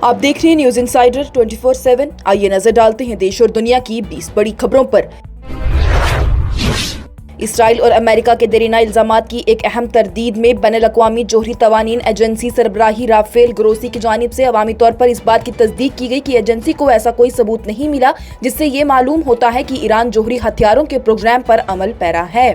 आप देख रहे हैं न्यूज इनसाइडर 24/7। आइए नजर डालते हैं देश और दुनिया की 20 बड़ी खबरों पर। इसराइल और अमेरिका के देरीना इल्जामात की एक अहम तरदीद में बैनुल-अक़वामी जोहरी तवानीन एजेंसी सरबराही राफेल ग्रोसी की जानिब से अवामी तौर पर इस बात की तस्दीक की गई कि एजेंसी को ऐसा कोई सबूत नहीं मिला जिससे ये मालूम होता है कि ईरान जोहरी हथियारों के प्रोग्राम पर अमल पैरा है।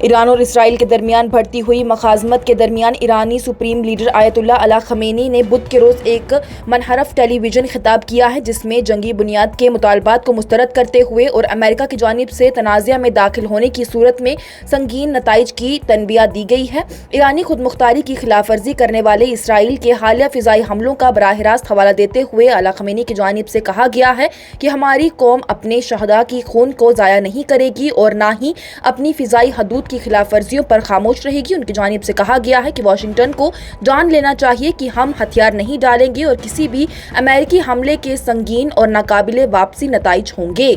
ईरान और इसराइल के दरमियान बढ़ती हुई मखाज़मत के दरमियान ईरानी सुप्रीम लीडर आयतुल्लाह अली ख़मेनी ने बुध के रोज़ एक मनहरफ टेलीविज़न खिताब किया है जिसमें जंगी बुनियाद के मुतालबात को मुस्तरद करते हुए और अमेरिका की जानिब से तनाज़ा में दाखिल होने की सूरत में संगीन नताइज की तनबीह दी गई है। ईरानी खुद मुख्तारी की खिलाफ वर्जी करने वाले इसराइल के हालिया फ़िज़ाई हमलों का बराह रास्त हवाला देते हुए अली ख़मेनी की जानिब से कहा गया है कि हमारी कौम अपने शहदा की खून को ज़ाया नहीं करेगी और ना ही अपनी फ़िज़ाई हदूद की खिलाफ वर्जियों पर खामोश रहेगी। उनकी जानिब से कहा गया है कि वाशिंगटन को जान लेना चाहिए कि हम हथियार नहीं डालेंगे और किसी भी अमेरिकी हमले के संगीन और नाकाबिले वापसी नताइज होंगे।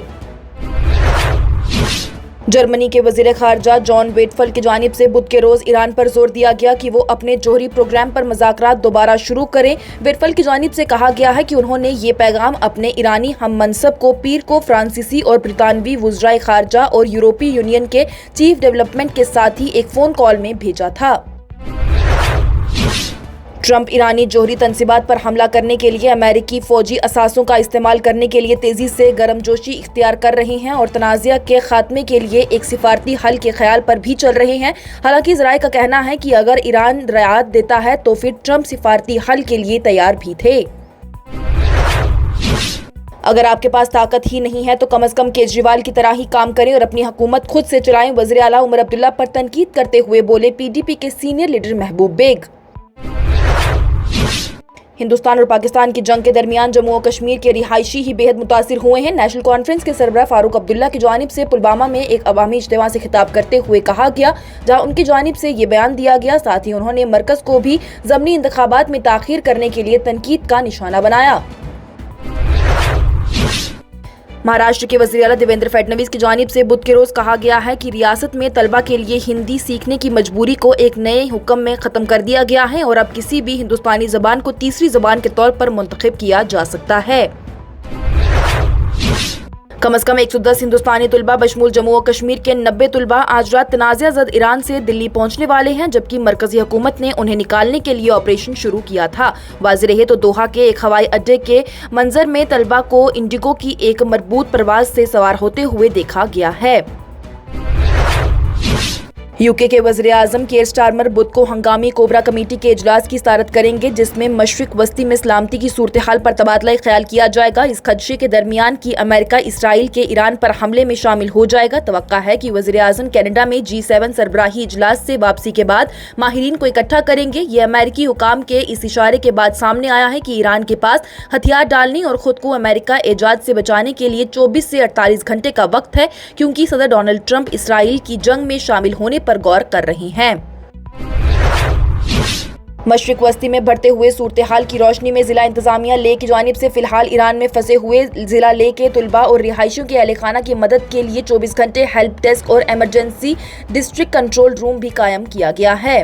जर्मनी के वज़ीर ख़ारजा जॉन वेटफल की जानिब से बुध के रोज़ ईरान पर जोर दिया गया कि वो अपने जोहरी प्रोग्राम पर मुज़ाकरात दोबारा शुरू करें। वेटफल की जानिब से कहा गया है कि उन्होंने ये पैगाम अपने ईरानी हम मनसब को पीर को फ्रांसीसी और ब्रितानवी वज़राए ख़ारजा और यूरोपीय यूनियन के चीफ डेवलपमेंट के साथ ही एक फ़ोन कॉल में भेजा था। ट्रंप ईरानी जोहरी तनसीबात पर हमला करने के लिए अमेरिकी फौजी असासों का इस्तेमाल करने के लिए तेजी से गर्मजोशी इख्तियार कर रहे हैं और तनाज़ा के खात्मे के लिए एक सिफारती हल के ख्याल पर भी चल रहे हैं। हालांकि ज़राए का कहना है कि अगर ईरान रियायत देता है तो फिर ट्रंप सिफारती हल के लिए तैयार भी थे। अगर आपके पास ताकत ही नहीं है तो कम से कम केजरीवाल की तरह ही काम करें और अपनी हुकूमत खुद से चलाएं, वज़ीर आला उमर अब्दुल्ला पर तनकीद करते हुए बोले पीडीपी के सीनियर लीडर महबूब बेग। हिंदुस्तान और पाकिस्तान की जंग के दरमियान जम्मू और कश्मीर के रिहायशी ही बेहद मुतासिर हुए हैं। नेशनल कॉन्फ्रेंस के सरबराह फारूक अब्दुल्ला की जानिब से पुलवामा में एक अवामी इज्तिमा से खिताब करते हुए कहा गया, जहां उनकी जानिब से ये बयान दिया गया। साथ ही उन्होंने मरकज को भी ज़मनी इंतखाबात में ताख़ीर करने के लिए तनकीद का निशाना बनाया। महाराष्ट्र के वज़ीर आला देवेंद्र फडणवीस की जानिब से बुध के रोज़ कहा गया है कि रियासत में तलबा के लिए हिंदी सीखने की मजबूरी को एक नए हुक्म में ख़त्म कर दिया गया है और अब किसी भी हिंदुस्तानी ज़बान को तीसरी ज़बान के तौर पर मुंतखब किया जा सकता है। कम से कम 110 हिंदुस्तानी तलबा बशमूल जम्मू और कश्मीर के 90 तलबा आज रात तनाज़ा ज़द ईरान से दिल्ली पहुंचने वाले हैं, जबकि मरकजी हुकूमत ने उन्हें निकालने के लिए ऑपरेशन शुरू किया था। वाज़ेह रहे तो दोहा के एक हवाई अड्डे के मंजर में तलबा को इंडिगो की एक मरबूत परवाज से सवार होते हुए देखा गया है। यूके के वज़ीर आज़म केयर स्टारमर बुध को हंगामी कोबरा कमेटी के इजलास की सदारत करेंगे, जिसमें मशरिक वस्ती में सलामती की सूरत हाल पर तबादला ख्याल किया जाएगा। इस खदशे के दरमियान की अमेरिका इसराइल के ईरान पर हमले में शामिल हो जाएगा। तवक्का है कि वज़ीर आज़म कनाडा में G7 सरबराही इजलास से वापसी के बाद माहिरीन को इकट्ठा करेंगे। ये अमेरिकी हुकाम के इस इशारे के बाद सामने आया है कि ईरान के पास हथियार डालने और खुद को अमेरिका एजाज से बचाने के लिए 24 से 48 घंटे का वक्त है, क्योंकि सदर डोनाल्ड ट्रंप इसराइल की जंग में शामिल होने पर गौर कर रही हैं। मशरिक वस्ती में बढ़ते हुए सूरत हाल की रोशनी में जिला इंतजामिया ले की जानिब से फिलहाल ईरान में फंसे हुए जिला ले के तलबा और रिहायशियों के अहले खाना की मदद के लिए 24 घंटे हेल्प डेस्क और एमरजेंसी डिस्ट्रिक्ट कंट्रोल रूम भी कायम किया गया है।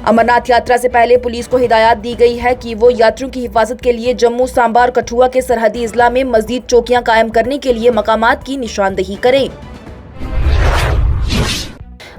अमरनाथ यात्रा से पहले पुलिस को हिदायत दी गई है कि वो यात्रियों की हिफाजत के लिए जम्मू, सांबा और कठुआ के सरहदी अजला में मजीद चौकियां कायम करने के लिए मकामात की निशानदही करें।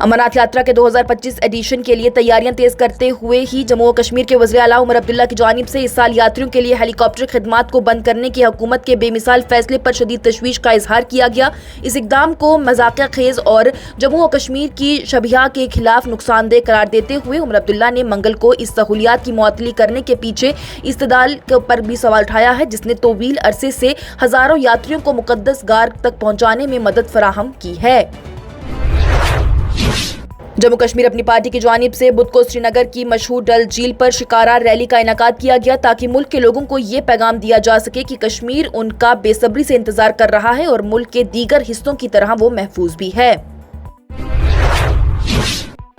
अमरनाथ यात्रा के 2025 एडिशन के लिए तैयारियां तेज करते हुए ही जम्मू और कश्मीर के वज़ीर आला उमर अब्दुल्ला की जानिब से इस साल यात्रियों के लिए हेलीकॉप्टर खिदमात को बंद करने की हुकूमत के बेमिसाल फैसले पर शदीद तशवीश का इजहार किया गया। इस इक़दाम को मज़ाक़ खेज़ और जम्मू और कश्मीर की शबिया के खिलाफ नुकसानदेह करार देते हुए उमर अब्दुल्ला ने मंगल को इस सहूलियात की मुअत्तली करने के पीछे इस्तदलाल पर भी सवाल उठाया है, जिसने तवील अरसे से हज़ारों यात्रियों को मुक़द्दस गार तक पहुँचाने में मदद फराहम की है। जम्मू कश्मीर अपनी पार्टी की जानिब से बुध को श्रीनगर की मशहूर डल झील पर शिकारा रैली का इनेकाद किया गया, ताकि मुल्क के लोगों को ये पैगाम दिया जा सके कि कश्मीर उनका बेसब्री से इंतजार कर रहा है और मुल्क के दीगर हिस्सों की तरह वो महफूज भी है।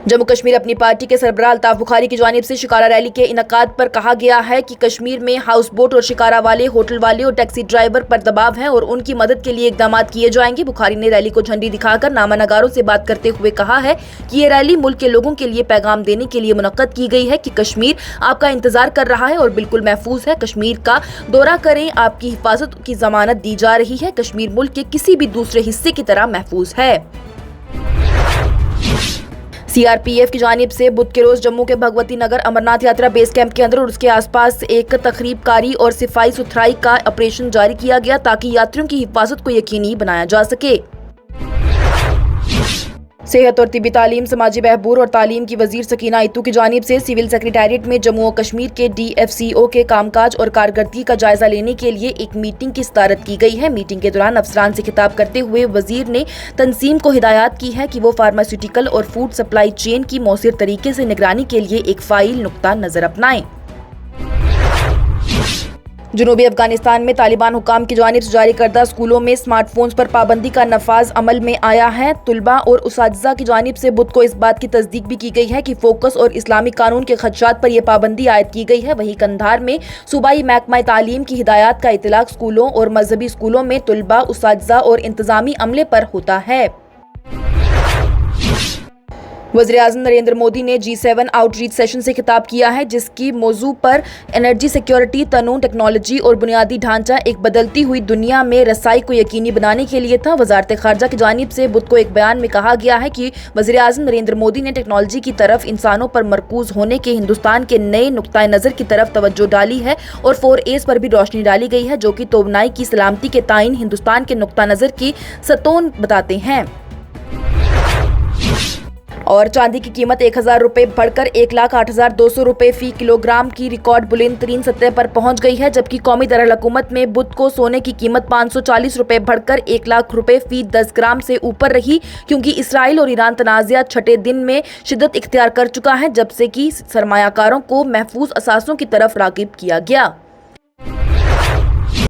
जम्मू कश्मीर अपनी पार्टी के सरबराह अल्ताफ बुखारी की जानिब से शिकारा रैली के इनकाद पर कहा गया है कि कश्मीर में हाउस बोट और शिकारा वाले, होटल वाले और टैक्सी ड्राइवर पर दबाव है और उनकी मदद के लिए इकदाम किए जाएंगे। बुखारी ने रैली को झंडी दिखाकर नामानगारों से बात करते हुए कहा है कि ये रैली मुल्क के लोगों के लिए पैगाम देने के लिए मुनक्कद की गई है कि कश्मीर आपका इंतजार कर रहा है और बिल्कुल महफूज है। कश्मीर का दौरा करें, आपकी हिफाजत की जमानत दी जा रही है। कश्मीर मुल्क के किसी भी दूसरे हिस्से की तरह महफूज है। सीआरपीएफ की जानिब से बुध के रोज जम्मू के भगवती नगर अमरनाथ यात्रा बेस कैंप के अंदर और उसके आसपास एक तकरीबकारी और सफाई सुथराई का ऑपरेशन जारी किया गया ताकि यात्रियों की हिफाजत को यकीनी बनाया जा सके। सेहत और तिब्बी तालीम, समाजी बहबूद और तालीम की वजीर सकीना इत्तू की जानिब से सिविल सेक्रेटेरिएट में जम्मू और कश्मीर के DFCO के कामकाज और कारकर्दगी का जायजा लेने के लिए एक मीटिंग की सदारत की गई है। मीटिंग के दौरान अफसरान से खिताब करते हुए वजीर ने तंजीम को हिदायत की है कि वो फार्मास्यूटिकल और फूड सप्लाई चेन की मौसर तरीके से निगरानी के लिए एक फाइल नुक्ता नजर अपनाएं। जनूबी अफगानिस्तान में तालिबान हुकाम की जानिब से जारी करदा स्कूलों में स्मार्टफोन्स पर पाबंदी का नफाज अमल में आया है। तुलबा और उसातिज़ा की जानिब से बुध को इस बात की तस्दीक भी की गई है कि फोकस और इस्लामी कानून के खदशात पर यह पाबंदी आयद की गई है। वहीं कंधार में सूबाई महकमा तालीम की हिदायत का इतलाक स्कूलों और मजहबी स्कूलों में तुलबा, उसातिज़ा और इंतजामी अमले पर होता है। वज़ीर-ए-आज़म नरेंद्र मोदी ने G7 आउटरीच सेशन से खिताब किया है जिसकी मौजू पर एनर्जी सिक्योरिटी, तनून, टेक्नोलॉजी और बुनियादी ढांचा एक बदलती हुई दुनिया में रसाई को यकीनी बनाने के लिए था। वज़ारत ख़ारजा की जानिब से बुध को एक बयान में कहा गया है कि वज़ीर-ए-आज़म नरेंद्र मोदी ने टेक्नोलॉजी की तरफ इंसानों पर मरकूज होने के हिंदुस्तान के नए नुक्ता नज़र की तरफ तवज्जो डाली है और 4As पर भी रोशनी डाली गई है जो कि तोबनाई की सलामती के ताइन हिंदुस्तान के नुक्ता नज़र की सतोन बताते हैं। और चांदी की कीमत 1000 रुपये बढ़कर 1,08,200 रुपये फी किलोग्राम की रिकॉर्ड बुलंद तरीन सतह पर पहुंच गई है, जबकि कौमी दरअल-हुकूमत में बुध को सोने की कीमत 540 रुपये बढ़कर 1 लाख रुपये फी 10 ग्राम से ऊपर रही, क्योंकि इसराइल और ईरान तनाज़ा छठे दिन में शिद्दत इख्तियार कर चुका है, जब से कि सरमायाकारों को महफूज असासों की तरफ राग़िब किया गया।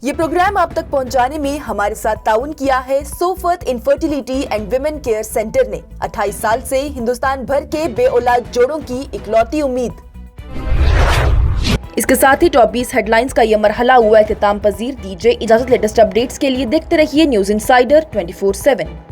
ये प्रोग्राम आप तक पहुंचाने में हमारे साथ ताउन किया है Sofat infertility and women care centre ने। 28 साल से हिंदुस्तान भर के बेऔलाद जोड़ों की इकलौती उम्मीद। इसके साथ ही टॉप 20 हेडलाइंस का यह मरहला हुआ इख्तिताम पजीर। दीजिए इजाजत। लेटेस्ट अपडेट्स के लिए देखते रहिए न्यूज़ इनसाइडर 24/7।